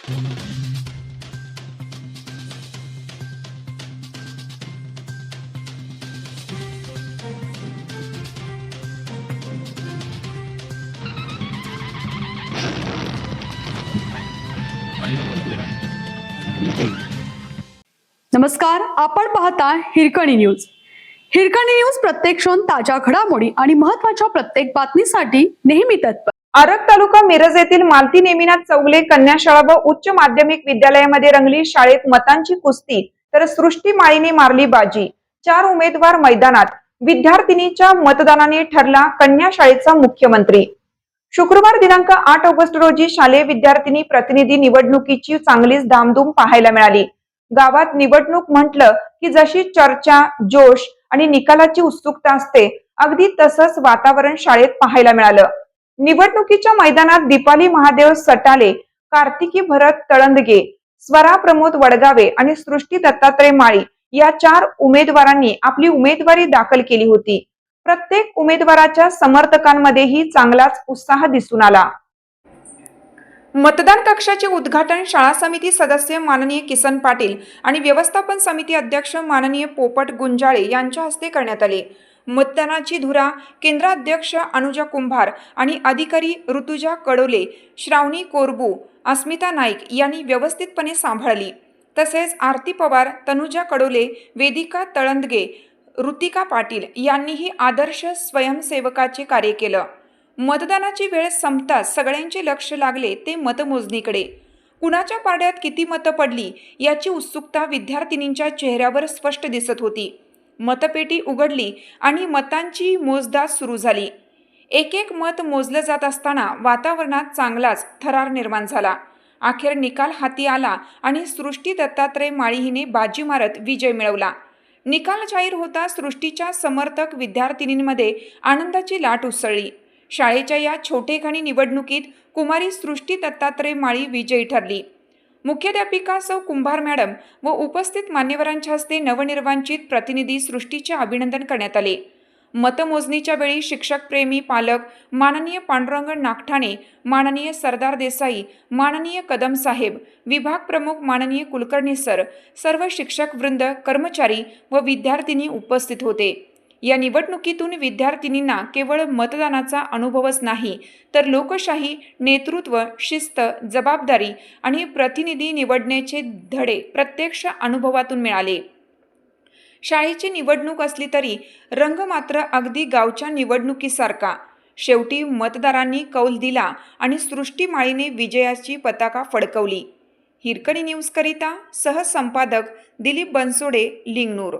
नमस्कार, आपण पाहता हिरकणी न्यूज. हिरकणी न्यूज प्रत्येक क्षण ताज्या घडामोडी आणि महत्त्वाच्या प्रत्येक बातमीसाठी नेहमी तत्पर. आरग तालुका मिरज येथील मालती नेमिनाथ चौगले कन्या शाळा व उच्च माध्यमिक विद्यालयामध्ये रंगली शाळेत मतांची कुस्ती, तर सृष्टी माळीने मारली बाजी. 4 उमेदवार मैदानात, विद्यार्थिनीच्या मतदानाने ठरला कन्या शाळेचा मुख्यमंत्री. शुक्रवार दिनांक 8 ऑगस्ट रोजी शालेय विद्यार्थिनी प्रतिनिधी निवडणुकीची चांगलीच धामधूम पाहायला मिळाली. गावात निवडणूक म्हटलं की जशी चर्चा, जोश आणि निकालाची उत्सुकता असते, अगदी तसंच वातावरण शाळेत पाहायला मिळालं. निवडणुकीच्या मैदानात दीपाली महादेव सटाले, कार्तिकी भरत तळंदगे, स्वरा प्रमोद वडगावे आणि सृष्टी दत्तात्रय माळी या 4 उमेदवारांनी आपली उमेदवारी दाखल केली होती. प्रत्येक उमेदवाराच्या समर्थकांमध्येही चांगलाच उत्साह दिसून आला. मतदान कक्षाचे उद्घाटन शाळा समिती सदस्य माननीय किसन पाटील आणि व्यवस्थापन समिती अध्यक्ष माननीय पोपट गुंजाळे यांच्या हस्ते करण्यात आले. मतदानाची धुरा केंद्राध्यक्ष अनुजा कुंभार आणि अधिकारी ऋतुजा कडोले, श्रावणी कोरबू, अस्मिता नाईक यांनी व्यवस्थितपणे सांभाळली. तसेच आरती पवार, तनुजा कडोले, वेदिका तळंदगे, ऋतिका पाटील यांनीही आदर्श स्वयंसेवकाचे कार्य केलं. मतदानाची वेळ संपताच सगळ्यांचे लक्ष लागले ते मतमोजणीकडे. कुणाच्या पारड्यात किती मतं पडली याची उत्सुकता विद्यार्थिनींच्या चेहऱ्यावर स्पष्ट दिसत होती. मतपेटी उघडली आणि मतांची मोजदाद सुरू झाली. एक एक मत मोजलं जात असताना वातावरणात चांगलाच थरार निर्माण झाला. अखेर निकाल हाती आला आणि सृष्टी दत्तात्रय माळी हिने बाजी मारत विजय मिळवला. निकाल जाहीर होता सृष्टीच्या समर्थक विद्यार्थिनींमध्ये आनंदाची लाट उसळली. शाळेच्या या छोटेखानी निवडणुकीत कुमारी सृष्टी दत्तात्रय माळी विजयी ठरली. मुख्याध्यापिका सौ कुंभार मॅडम व उपस्थित मान्यवरांच्या हस्ते नवनिर्वाचित प्रतिनिधी सृष्टीचे अभिनंदन करण्यात आले. मतमोजणीच्या वेळी शिक्षकप्रेमी पालक माननीय पांडुरंग नागठाणे, माननीय सरदार देसाई, माननीय कदम साहेब, विभाग प्रमुख माननीय कुलकर्णी सर, सर्व शिक्षक वृंद, कर्मचारी व विद्यार्थिनी उपस्थित होते. या निवडणुकीतून विद्यार्थिनींना केवळ मतदानाचा अनुभवच नाही तर लोकशाही, नेतृत्व, शिस्त, जबाबदारी आणि प्रतिनिधी निवडण्याचे धडे प्रत्यक्ष अनुभवातून मिळाले. शाळेची निवडणूक असली तरी रंग मात्र अगदी गावच्या निवडणुकीसारखा. शेवटी मतदारांनी कौल दिला आणि सृष्टी माळीने विजयाची पताका फडकवली. हिरकणी न्यूजकरिता सहसंपादक दिलीप बनसोडे, लिंगनूर.